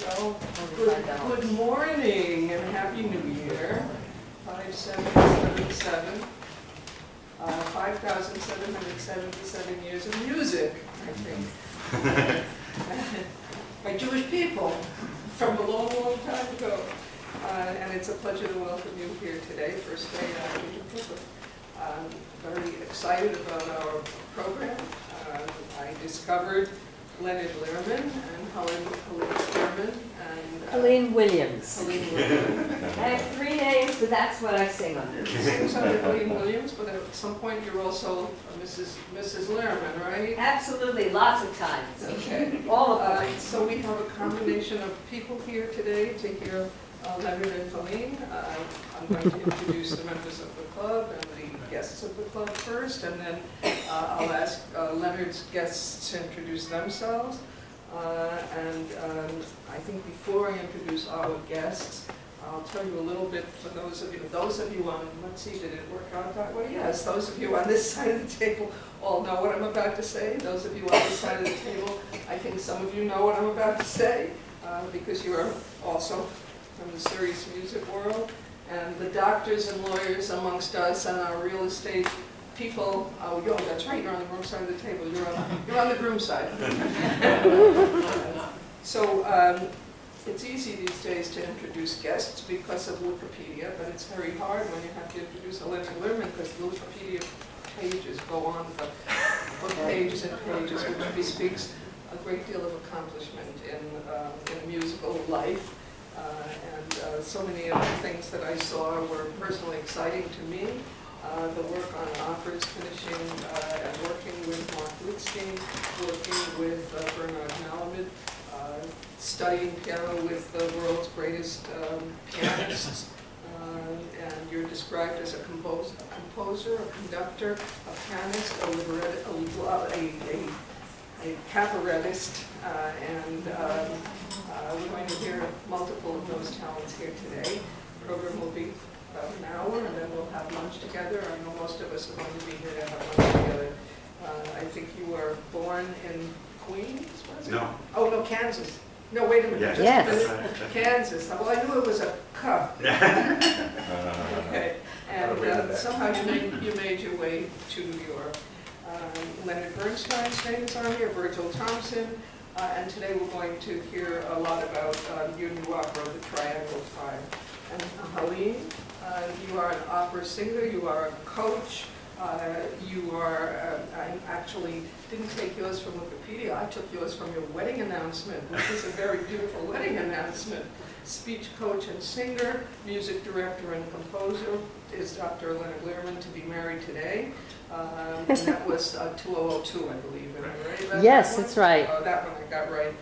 Well, good morning and Happy New Year. 5777. 5,777 years of music, I think. By Jewish people from a long, long time ago. And it's a pleasure to welcome you here today, first day after the Brooklyn. I'm very excited about our program. I discovered Leonard Lehrman and Helene Lehrman and Helene Williams. Helene Williams. I have 3 names, but that's what I sing under. You sing under Helene Williams, but at some point you're also Mrs. Lehrman, right? Absolutely, lots of times. Okay. All of them. So we have a combination of people here today to hear Leonard and Helene. I'm going to introduce the members of the club and the guests of the club first, and then I'll ask Leonard's guests to introduce themselves. And I think before I introduce our guests, I'll tell you a little bit for those of you on, let's see, did it work out that way? Yes, those of you on this side of the table all know what I'm about to say. Those of you on this side of the table, I think some of you know what I'm about to say, because you are also from the serious music world. And the doctors and lawyers amongst us and our real estate people, oh, that's right, you're on the wrong side of the table, you're on the groom side. So it's easy these days to introduce guests because of Wikipedia, but it's very hard when you have to introduce a Leonard Lehrman because the Wikipedia pages go on for pages and pages, which bespeaks a great deal of accomplishment in musical life. And so many of the things that I saw were personally exciting to me. The work on operas, finishing and working with Mark Litzstein, working with Bernard Malamud, studying piano with the world's greatest pianists. And you're described as a composer, a conductor, a pianist, a cabaretist, and we're going to hear multiple of those talents here today. The program will be about an hour, and then we'll have lunch together. I know most of us are going to be here to have lunch together. I think you were born in Queens, was it? No. Oh, no, Kansas. No, wait a minute. Yes. Just a minute. Kansas. Well, I knew it was a cup. Okay. And somehow you made your way to New York. Leonard Bernstein's names are here, Virgil Thompson, and today we're going to hear a lot about your new opera, The Triangle Fire. And Helene, you are an opera singer, you are a coach, you are, I actually didn't take yours from Wikipedia, I took yours from your wedding announcement, which is a very beautiful wedding announcement. Speech coach and singer, music director and composer is Dr. Leonard Lehrman, to be married today. And that was 2002, I believe. Am I right about Yes, that one? that's right. Oh, that one I got right.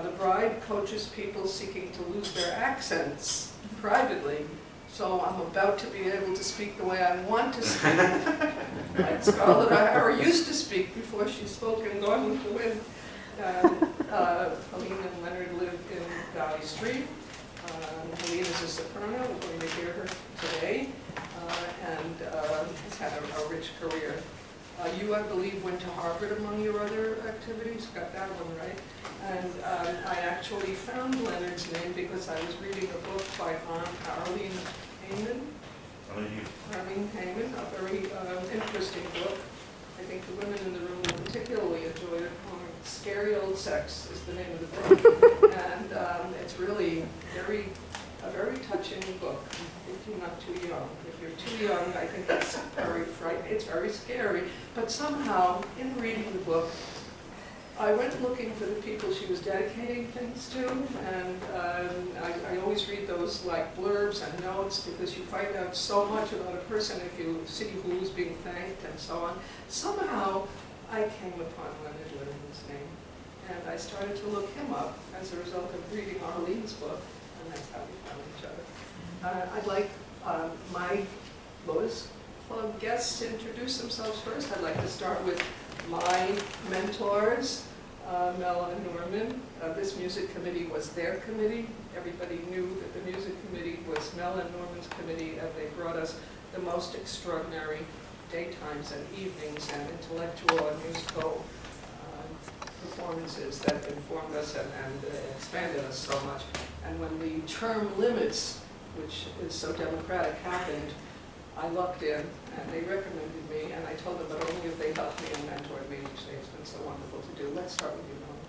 The bride coaches people seeking to lose their accents privately. So I'm about to be able to speak the way I want to speak. Like Scarlett O'Hara used to speak before she spoke in Gone with the Wind. Helene and Leonard live in Valley Street. Helene is a soprano. We're going to hear her today. And has had a rich career. You, I believe, went to Harvard among your other activities. Got that one right. And I actually found Leonard's name because I was reading a book by Arlene Heyman. Arlene Heyman, a very interesting book. I think the women in the room will particularly enjoy it. Scary Old Sex is the name of the book. And it's really a very touching book if you're not too young. If you're too young, I think it's very frightening. It's very scary. But somehow, in reading the book, I went looking for the people she was dedicating things to, and I always read those like blurbs and notes because you find out so much about a person if you see who's being thanked and so on. Somehow, I came upon Leonard Lehrman's name, and I started to look him up as a result of reading Arlene's book, and that's how we found each other. I'd like my Lotus Club guests to introduce themselves first. I'd like to start with my mentors, Mel and Norman. This music committee was their committee. Everybody knew that the music committee was Mel and Norman's committee, and they brought us the most extraordinary daytimes and evenings and intellectual and musical performances that informed us and expanded us so much. And when the term limits, which is so democratic, happened, I lucked in, and they recommended me, and I told them that only if they helped me and mentored me, which they've been so wonderful to do. Let's start with you, Norman.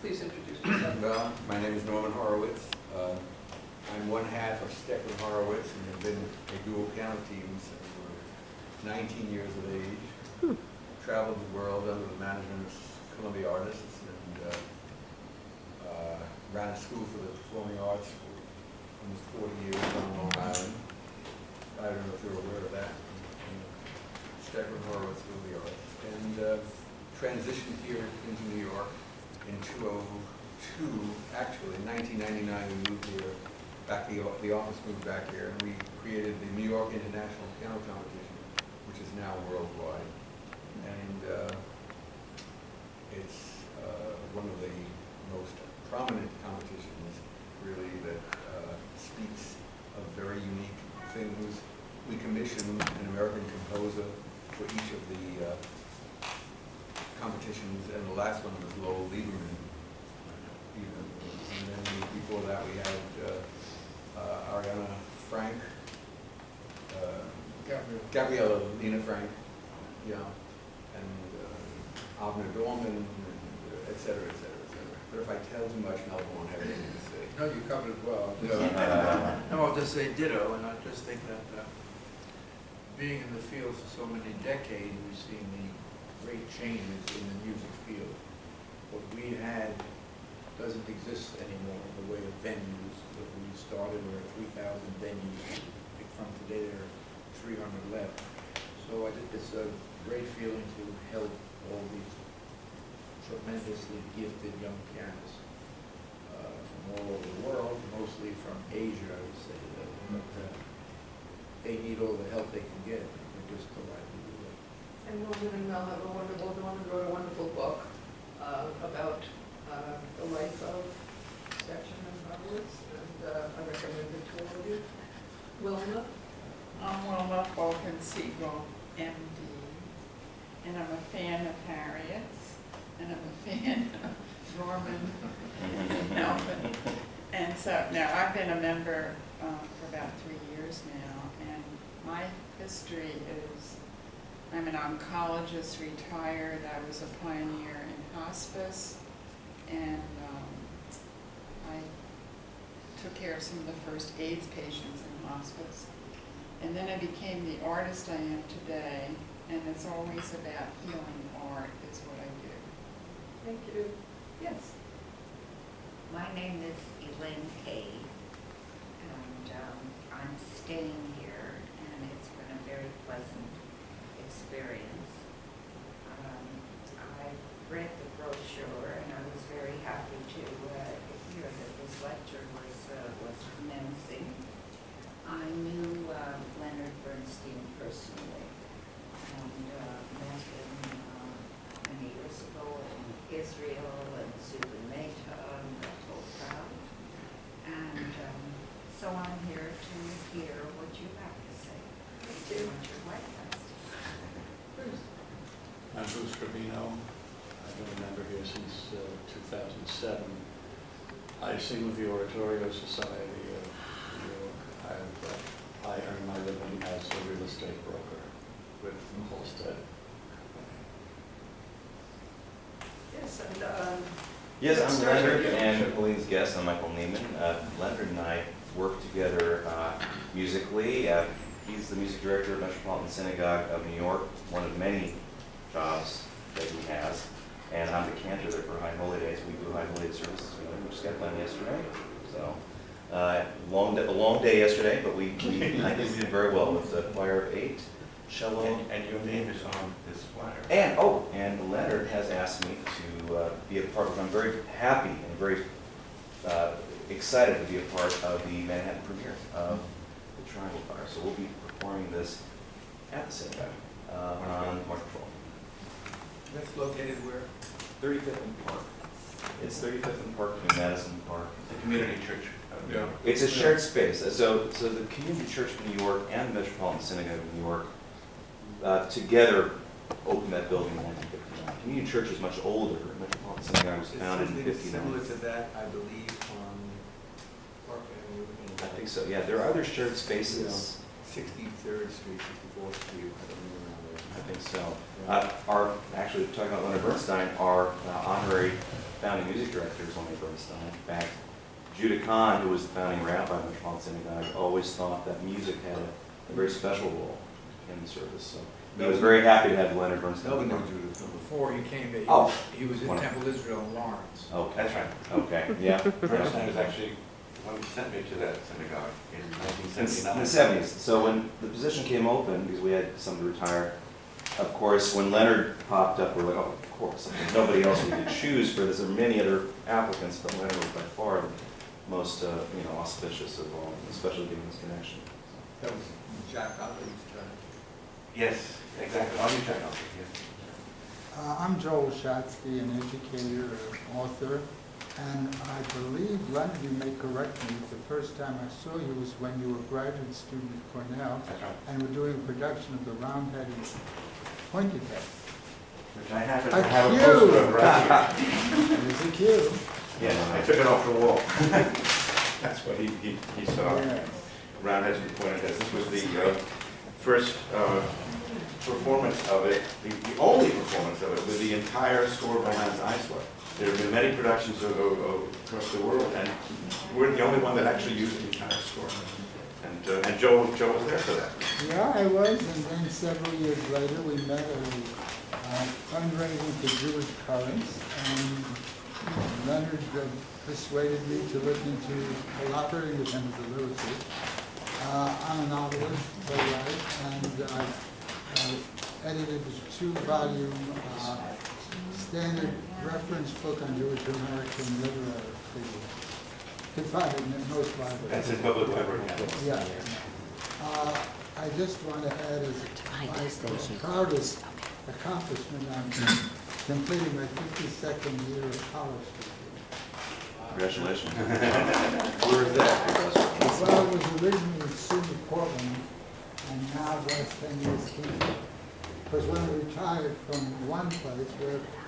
Please introduce yourself. Well, my name is Norman Horowitz. I'm one half of Steckler Horowitz and have been a dual piano team since we were 19 years of age. Traveled the world under the management of Columbia artists and ran a school for the performing arts for almost 40 years on Long Island. I don't know if you're aware of that. Steckler Horowitz School of the Arts. And transitioned here into New York in 2002. Actually, in 1999 we moved here. The office moved back here, and we created the New York International Piano Competition, which is now worldwide. And it's one of the most prominent competitions, really, that speaks of very unique things. We commissioned an American composer for each of the competitions, and the last one was Lehrman. And then before that we had Ariana Frank, Gabriella Lena Frank, yeah, and Avner Dorman, and et cetera, et cetera, et cetera. But if I tell too much, Mel won't have anything to say. No, you covered it well. No. I'll just say ditto, and I just think that being in the field for so many decades, we've seen the great changes in the music field. What we had doesn't exist anymore in the way of venues. When we started, there were 3,000 venues. From today, there are 300 left. So I think it's a great feeling to help all these tremendously gifted young pianists from all over the world, mostly from Asia, I would say. But they need all the help they can get. We're just delighted to do it. And Norman and Mel have a wonderful, Norman wrote a wonderful book about the life of Steckler Horowitz, and I recommend it to all of you. Wilma? I'm Wilma Bolton Siegel, MD, and I'm a fan of Harriet's, and I'm a fan of Norman and Melvin. And so now I've been a member for about 3 years now, and my history is I'm an oncologist, retired. I was a pioneer in hospice, and I took care of some of the first AIDS patients in hospice. And then I became the artist I am today, and it's always about healing art is what I do. Thank you. Yes. My name is Helene, and I'm staying here, and it's been a very pleasant experience. I read the brochure, and I was very happy to hear that this lecture was commencing. I knew Leonard Bernstein personally, and met him many years ago in Israel and Zubin Mehta and that whole crowd. And so I'm here to hear what you have to say. Thank you. What your wife has to say. Bruce? I'm Bruce Rubino. I've been a member here since 2007. I sing with the Oratorio Society of New York. I earn my living as a real estate broker with Holstead. Yes, and Yes, let's I'm start with Leonard, you. and Helene's guest, I'm Michael Neiman. Leonard and I work together musically. He's the music director of Metropolitan Synagogue of New York, one of many jobs that he has. And I'm the cantor there for High Holy Days. We do High Holy Day services. We just got done yesterday. So, a long day yesterday, but I think we did very well with the choir of 8, cello. And your name is on this flyer. And Leonard has asked me to be a part of, I'm very happy and very excited to be a part of the Manhattan premiere of the Triangle Choir. So we'll be performing this at the synagogue on March 12th. That's located where? 35th and Park. It's 35th and Park in Madison Park. The community church. Yeah. It's a shared space. So the Community Church of New York and the Metropolitan Synagogue of New York together opened that building in 1959. Community Church is much older. Metropolitan synagogue was founded in It's similar 59. to that, I believe, on Park Avenue in. I think so, yeah, there are other shared spaces. 63rd Street, 64th Street, I don't know around there. I think so. Actually, talking about Leonard Bernstein, our honorary founding music director is Leonard Bernstein. In fact, Judah Kahn, who was the founding rabbi of the Metropolitan Synagogue, always thought that music had a very special role in the service. So he was very happy to have Leonard Bernstein. Melvin knew Judith from before. Before he came there, Oh. he was in Wonderful. Temple Israel in Lawrence. Okay. That's right. Okay, yeah. Bernstein was actually the one who sent me to that synagogue in In 1979. the 70s. So when the position came open, because we had somebody retire, of course, when Leonard popped up, we're like, oh, of course. There's nobody else we could choose for this. There are many other applicants, but Leonard was by far the most, auspicious of all, especially given his connection. That was Jack Gottlieb's time. Yes, exactly. I'll use that also, yes. I'm Joel Shatsky, an educator, an author, and I believe, Leonard, you may correct me, the first time I saw you was when you were a graduate student at Cornell, That's right. and were doing a production of the round-headed pointed head. Which I happen A to have a cue. poster of right here. There's a cue. Yes, I took it off the wall. That's what he saw. Yes. Roundheads and pointed heads. This was the first performance of it, the only performance of it, with the entire score by Hans Eisler. There have been many productions across the world, and we're the only one that actually used the entire score. And Joe was there for that. Yeah, I was, and then several years later, we met at a fundraising for Jewish Currents, and Leonard persuaded me to look into collaborating with him as a lyricist. I'm a novelist, playwright, and I edited a 2-volume standard reference book on Jewish American literary figures. You can find it in most libraries. That's in public library. Yeah. I just want to add as my proudest accomplishment, I'm completing my 52nd year of college degree. Congratulations. Where is that? Well, it was originally in SUNY Portland, and now West 10 years Kingston. Because when I retired from one place,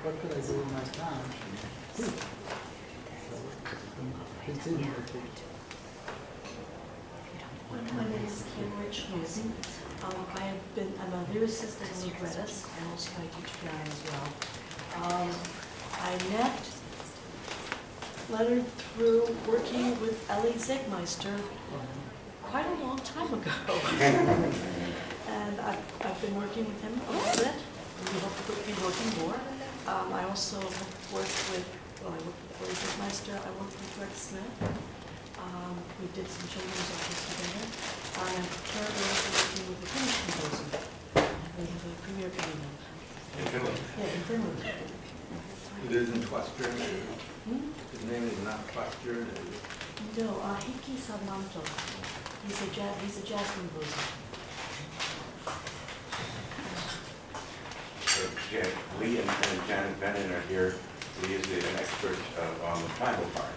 what could I do in my time? Teach. So, continue to teach. My name is Kim Rich Hosen. I'm a lyricist and librettist, and also I teach piano as well. I met Leonard through working with Ellie Zegmeister quite a long time ago. And I've been working with him a little bit, and we hope to be working more. I also have worked with, I worked with Ellie Zegmeister, I worked with Greg Smith. We did some children's authors together. I'm currently also working with the Finnish composer. We have a premiere coming up. In Finland. Yeah, in Finland. It isn't Twastjörn. His name is not Twastjörn. No, Heikki Savanto. He's a jazz composer. So, Lee and Janet Bennett are here. Lee is an expert on the triangle part.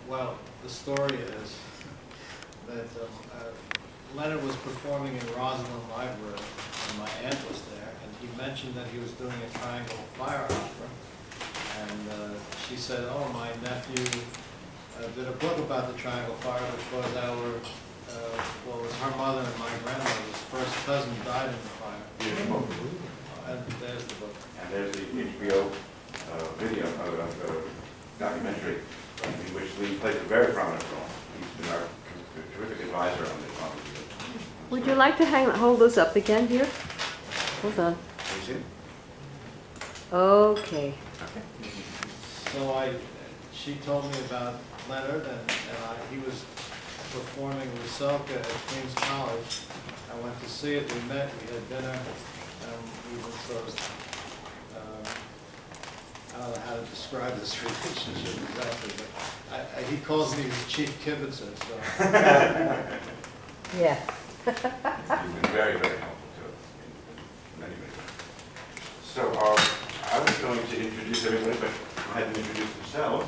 Well, the story is that Leonard was performing in Rosslyn Library, and my aunt was there, and he mentioned that he was doing a triangle fire opera. And she said, oh, my nephew did a book about the triangle fire because it was her mother and my grandmother's first cousin died in the fire. Here's the book. And there's the book. And there's the HBO video, documentary, in which Lee plays a very prominent role. He's been our terrific advisor on this one. Would you like to hold those up again here? Hold on. You see? Okay. Okay. So she told me about Leonard, and he was performing Rusalka at Queens College. I went to see it, we met, we had dinner, and we were sort of, I don't know how to describe this relationship exactly, but he calls me his chief kibitzer, so. Yeah. He's been very, very helpful to us in many, many ways. So I was going to introduce everybody, but I had them introduce themselves.